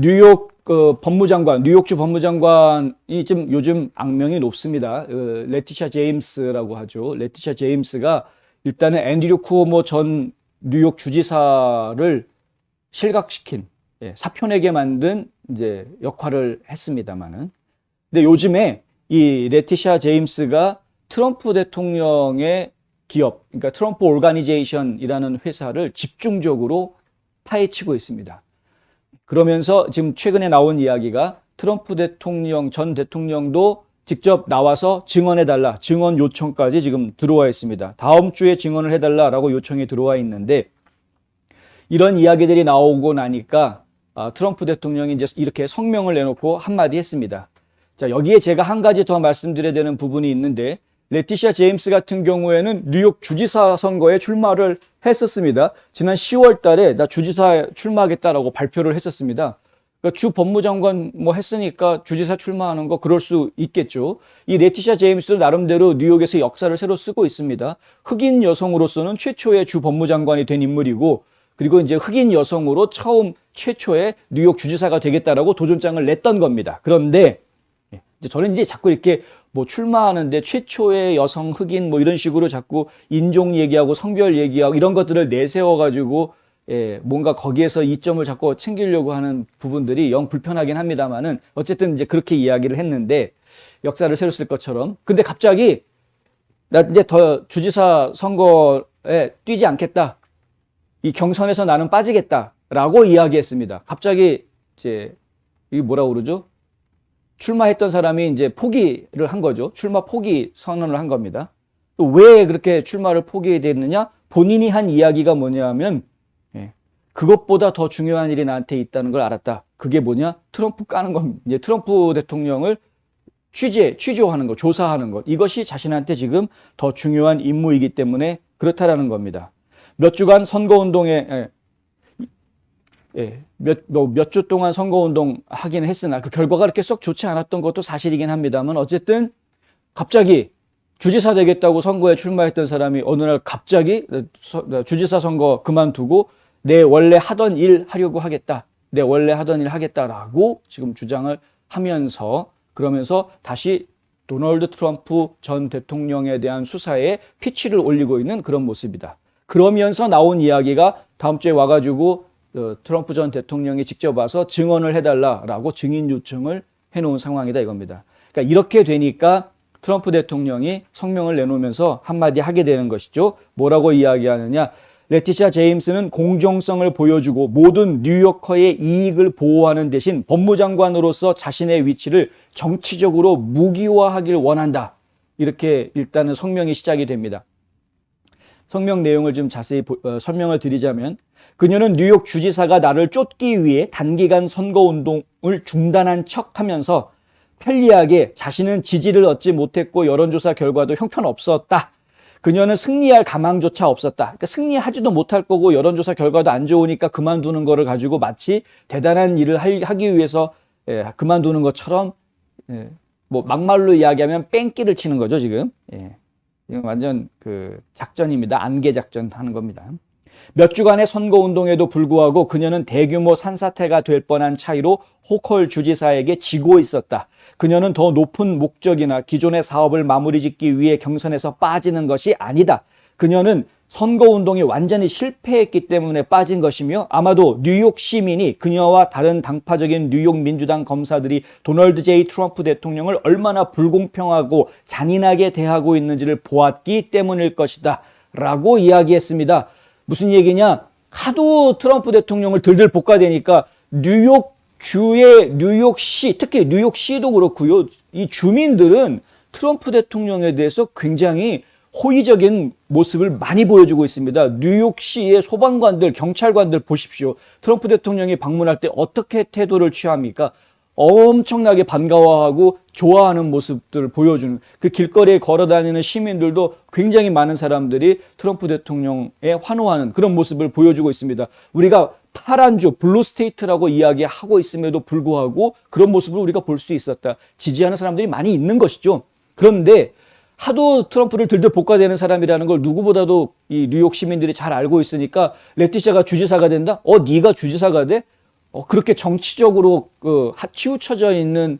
뉴욕 법무장관, 뉴욕주 법무장관이 좀 요즘 악명이 높습니다. 레티샤 제임스라고 하죠. 레티샤 제임스가 일단은 앤드류 쿠오모 전 뉴욕 주지사를 실각시킨, 사표내게 만든 이제 역할을 했습니다만은. 근데 요즘에 이 레티샤 제임스가 트럼프 대통령의 기업, 그러니까 트럼프 오르가니제이션이라는 회사를 집중적으로 파헤치고 있습니다. 그러면서 지금 최근에 나온 이야기가 트럼프 대통령, 전 대통령도 직접 나와서 증언해달라, 증언 요청까지 지금 들어와 있습니다. 다음 주에 증언을 해달라라고 요청이 들어와 있는데, 이런 이야기들이 나오고 나니까 트럼프 대통령이 이제 이렇게 성명을 내놓고 한마디 했습니다. 자, 여기에 제가 한 가지 더 말씀드려야 되는 부분이 있는데, 레티샤 제임스 같은 경우에는 뉴욕 주지사 선거에 출마를 했었습니다. 지난 10월 달에 나 주지사에 출마하겠다라고 발표를 했었습니다. 그러니까 주 법무장관 뭐 했으니까 주지사 출마하는 거 그럴 수 있겠죠. 이 레티샤 제임스도 나름대로 뉴욕에서 역사를 새로 쓰고 있습니다. 흑인 여성으로서는 최초의 주 법무장관이 된 인물이고, 그리고 이제 흑인 여성으로 처음 최초의 뉴욕 주지사가 되겠다라고 도전장을 냈던 겁니다. 그런데 저는 이제 자꾸 이렇게 뭐 출마하는데 최초의 여성 흑인 뭐 이런 식으로 자꾸 인종 얘기하고 성별 얘기하고 이런 것들을 내세워가지고 뭔가 거기에서 이점을 자꾸 챙기려고 하는 부분들이 영 불편하긴 합니다만은 어쨌든 이제 그렇게 이야기를 했는데, 역사를 새로 쓸 것처럼. 근데 갑자기 나 이제 더 주지사 선거에 뛰지 않겠다, 이 경선에서 나는 빠지겠다라고 이야기했습니다. 갑자기 이제 이게 뭐라고 그러죠? 출마했던 사람이 이제 포기를 한 거죠. 출마 포기 선언을 한 겁니다. 또 왜 그렇게 출마를 포기했느냐? 본인이 한 이야기가 뭐냐면, 그것보다 더 중요한 일이 나한테 있다는 걸 알았다. 그게 뭐냐? 트럼프 까는 겁니다. 이제 트럼프 대통령을 취조하는 것, 조사하는 것. 이것이 자신한테 지금 더 중요한 임무이기 때문에 그렇다라는 겁니다. 몇 주간 선거운동에 몇 주 동안 선거운동 하긴 했으나 그 결과가 그렇게 썩 좋지 않았던 것도 사실이긴 합니다만, 어쨌든 갑자기 주지사 되겠다고 선거에 출마했던 사람이 어느 날 갑자기 주지사 선거 그만두고 내 원래 하던 일 하려고 하겠다, 내 원래 하던 일 하겠다라고 지금 주장을 하면서, 그러면서 다시 도널드 트럼프 전 대통령에 대한 수사에 피치를 올리고 있는 그런 모습이다. 그러면서 나온 이야기가 다음 주에 와가지고 트럼프 전 대통령이 직접 와서 증언을 해달라라고 증인 요청을 해놓은 상황이다 이겁니다. 그러니까 이렇게 되니까 트럼프 대통령이 성명을 내놓으면서 한마디 하게 되는 것이죠. 뭐라고 이야기하느냐? 레티샤 제임스는 공정성을 보여주고 모든 뉴요커의 이익을 보호하는 대신 법무장관으로서 자신의 위치를 정치적으로 무기화하길 원한다. 이렇게 일단은 성명이 시작이 됩니다. 성명 내용을 좀 자세히 설명을 드리자면, 그녀는 뉴욕 주지사가 나를 쫓기 위해 단기간 선거운동을 중단한 척하면서 편리하게 자신은 지지를 얻지 못했고 여론조사 결과도 형편없었다. 그녀는 승리할 가망조차 없었다. 그러니까 승리하지도 못할 거고 여론조사 결과도 안 좋으니까 그만두는 거를 가지고 마치 대단한 일을 하기 위해서 그만두는 것처럼, 뭐 막말로 이야기하면 뺑기를 치는 거죠 지금. 이건 완전 그 작전입니다. 안개 작전 하는 겁니다. 몇 주간의 선거운동에도 불구하고 그녀는 대규모 산사태가 될 뻔한 차이로 호컬 주지사에게 지고 있었다. 그녀는 더 높은 목적이나 기존의 사업을 마무리 짓기 위해 경선에서 빠지는 것이 아니다. 그녀는 선거운동이 완전히 실패했기 때문에 빠진 것이며, 아마도 뉴욕 시민이 그녀와 다른 당파적인 뉴욕 민주당 검사들이 도널드 J. 트럼프 대통령을 얼마나 불공평하고 잔인하게 대하고 있는지를 보았기 때문일 것이다 라고 이야기했습니다. 무슨 얘기냐? 하도 트럼프 대통령을 들들 볶아대니까 뉴욕주의 뉴욕시, 특히 뉴욕시도 그렇고요, 이 주민들은 트럼프 대통령에 대해서 굉장히 호의적인 모습을 많이 보여주고 있습니다. 뉴욕시의 소방관들, 경찰관들 보십시오. 트럼프 대통령이 방문할 때 어떻게 태도를 취합니까? 엄청나게 반가워하고 좋아하는 모습들을 보여주는, 그 길거리에 걸어다니는 시민들도 굉장히 많은 사람들이 트럼프 대통령에 환호하는 그런 모습을 보여주고 있습니다. 우리가 파란 주, 블루 스테이트라고 이야기하고 있음에도 불구하고 그런 모습을 우리가 볼 수 있었다. 지지하는 사람들이 많이 있는 것이죠. 그런데 하도 트럼프를 들들 볶아대는 사람이라는 걸 누구보다도 이 뉴욕 시민들이 잘 알고 있으니까, 레티샤가 주지사가 된다? 네가 주지사가 돼? 그렇게 정치적으로 치우쳐져 있는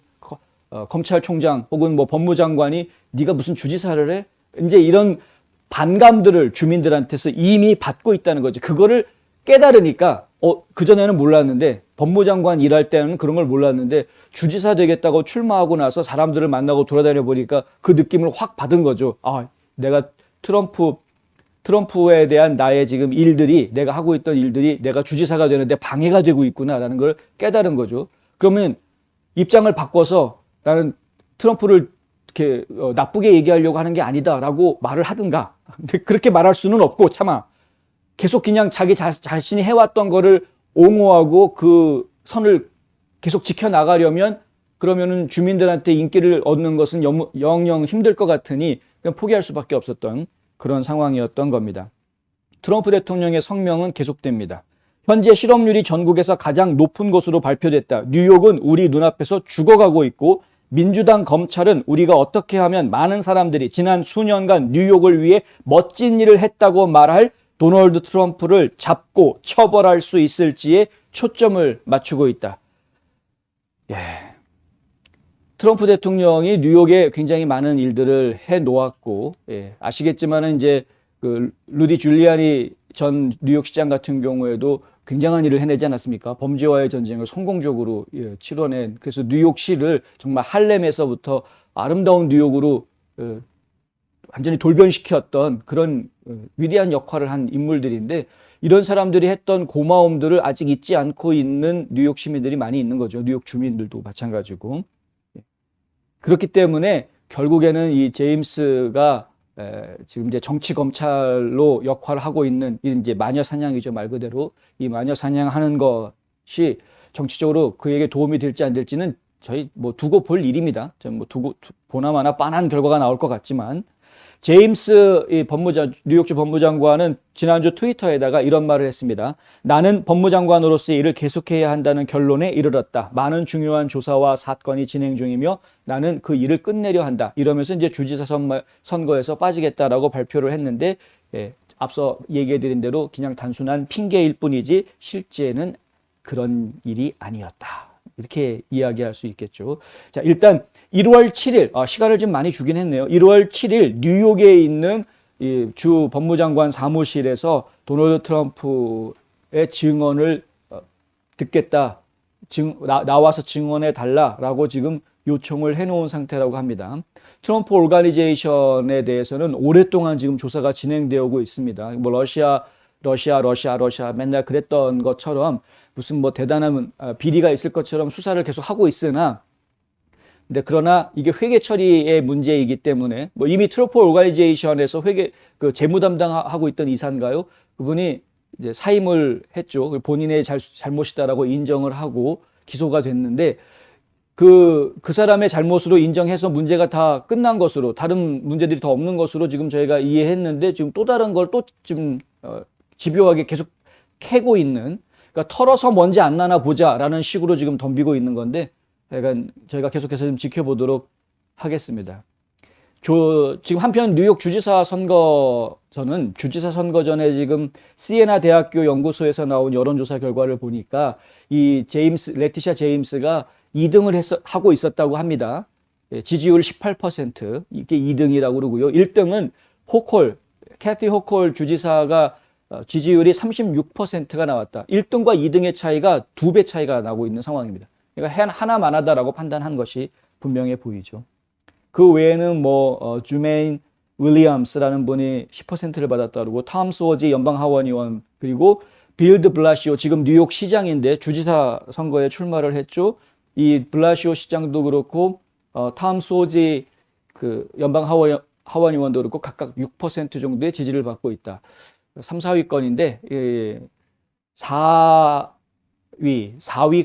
검찰총장 혹은 뭐 법무장관이 네가 무슨 주지사를 해? 이제 이런 반감들을 주민들한테서 이미 받고 있다는 거지. 그거를 깨달으니까 그전에는 몰랐는데, 법무장관 일할 때는 그런 걸 몰랐는데 주지사 되겠다고 출마하고 나서 사람들을 만나고 돌아다녀 보니까 그 느낌을 확 받은 거죠. 내가 트럼프에 대한 나의 지금 일들이, 내가 하고 있던 일들이 내가 주지사가 되는데 방해가 되고 있구나라는 걸 깨달은 거죠. 그러면 입장을 바꿔서 나는 트럼프를 이렇게 나쁘게 얘기하려고 하는 게 아니다라고 말을 하든가. 근데 그렇게 말할 수는 없고 차마 계속 그냥 자기 자신이 해왔던 거를 옹호하고 그 선을 계속 지켜나가려면, 그러면은 주민들한테 인기를 얻는 것은 영영 힘들 것 같으니 그냥 포기할 수밖에 없었던 그런 상황이었던 겁니다. 트럼프 대통령의 성명은 계속됩니다. 현재 실업률이 전국에서 가장 높은 곳으로 발표됐다. 뉴욕은 우리 눈앞에서 죽어가고 있고 민주당 검찰은 우리가 어떻게 하면 많은 사람들이 지난 수년간 뉴욕을 위해 멋진 일을 했다고 말할 도널드 트럼프를 잡고 처벌할 수 있을지에 초점을 맞추고 있다. 트럼프 대통령이 뉴욕에 굉장히 많은 일들을 해 놓았고, 아시겠지만은 이제 그 루디 줄리아니 전 뉴욕시장 같은 경우에도 굉장한 일을 해내지 않았습니까? 범죄와의 전쟁을 성공적으로 치러낸, 그래서 뉴욕시를 정말 할렘에서부터 아름다운 뉴욕으로 완전히 돌변시켰던 그런 위대한 역할을 한 인물들인데, 이런 사람들이 했던 고마움들을 아직 잊지 않고 있는 뉴욕 시민들이 많이 있는 거죠. 뉴욕 주민들도 마찬가지고. 그렇기 때문에 결국에는 이 제임스가 지금 이제 정치 검찰로 역할을 하고 있는 이제 마녀 사냥이죠. 말 그대로 이 마녀 사냥하는 것이 정치적으로 그에게 도움이 될지 안 될지는 저희 뭐 두고 볼 일입니다. 뭐 두고 보나마나 빤한 결과가 나올 것 같지만, 제임스 뉴욕주 법무장관은 지난주 트위터에다가 이런 말을 했습니다. 나는 법무장관으로서의 일을 계속해야 한다는 결론에 이르렀다. 많은 중요한 조사와 사건이 진행 중이며 나는 그 일을 끝내려 한다. 이러면서 이제 주지사 선거에서 빠지겠다라고 발표를 했는데, 앞서 얘기해드린 대로 그냥 단순한 핑계일 뿐이지 실제는 그런 일이 아니었다. 이렇게 이야기할 수 있겠죠. 자, 일단 1월 7일, 시간을 좀 많이 주긴 했네요. 1월 7일 뉴욕에 있는 이 주 법무장관 사무실에서 도널드 트럼프의 증언을 듣겠다, 나와서 증언해 달라라고 지금 요청을 해놓은 상태라고 합니다. 트럼프 오르가니제이션에 대해서는 오랫동안 지금 조사가 진행되고 있습니다. 뭐 러시아 맨날 그랬던 것처럼 무슨 뭐 대단한 비리가 있을 것처럼 수사를 계속 하고 있으나, 근데 그러나 이게 회계 처리의 문제이기 때문에 뭐 이미 트럼프 오르가니제이션에서 그 재무 담당하고 있던 이사인가요? 그분이 이제 사임을 했죠. 본인의 잘못이다라고 인정을 하고 기소가 됐는데, 그 사람의 잘못으로 인정해서 문제가 다 끝난 것으로, 다른 문제들이 더 없는 것으로 지금 저희가 이해했는데, 지금 또 다른 걸 또 지금 집요하게 계속 캐고 있는, 그러니까 털어서 먼지 안 나나 보자라는 식으로 지금 덤비고 있는 건데, 저희가 계속해서 좀 지켜보도록 하겠습니다. 지금 한편 뉴욕 주지사 선거전은, 주지사 선거전에 지금 시에나 대학교 연구소에서 나온 여론조사 결과를 보니까 이 레티샤 제임스가 2등을 하고 있었다고 합니다. 지지율 18%, 이게 2등이라고 그러고요. 1등은 캐티 호콜 주지사가 지지율이 36%가 나왔다. 1등과 2등의 차이가 2배 차이가 나고 있는 상황입니다. 그러니까 하나만하다라고 판단한 것이 분명해 보이죠. 그 외에는 뭐 주메인 윌리엄스라는 분이 10%를 받았다 그러고, 톰 소지 연방하원의원, 그리고 빌 드 블라시오, 지금 뉴욕 시장인데 주지사 선거에 출마를 했죠. 이 블라시오 시장도 그렇고 톰 소지 그 연방하원의원도 그렇고 각각 6% 정도의 지지를 받고 있다. 3, 4위권인데 4위권,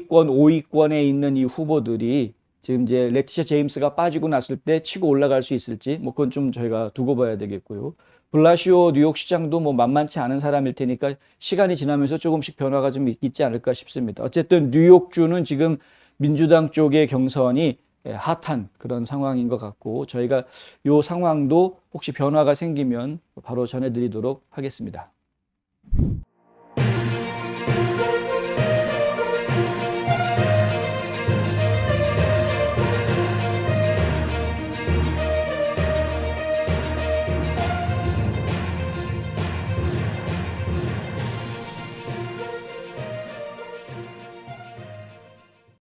5위권에 있는 이 후보들이 지금 이제 레티샤 제임스가 빠지고 났을 때 치고 올라갈 수 있을지, 뭐 그건 좀 저희가 두고 봐야 되겠고요. 블라시오 뉴욕 시장도 뭐 만만치 않은 사람일 테니까 시간이 지나면서 조금씩 변화가 좀 있지 않을까 싶습니다. 어쨌든 뉴욕주는 지금 민주당 쪽의 경선이 핫한 그런 상황인 것 같고, 저희가 이 상황도 혹시 변화가 생기면 바로 전해드리도록 하겠습니다.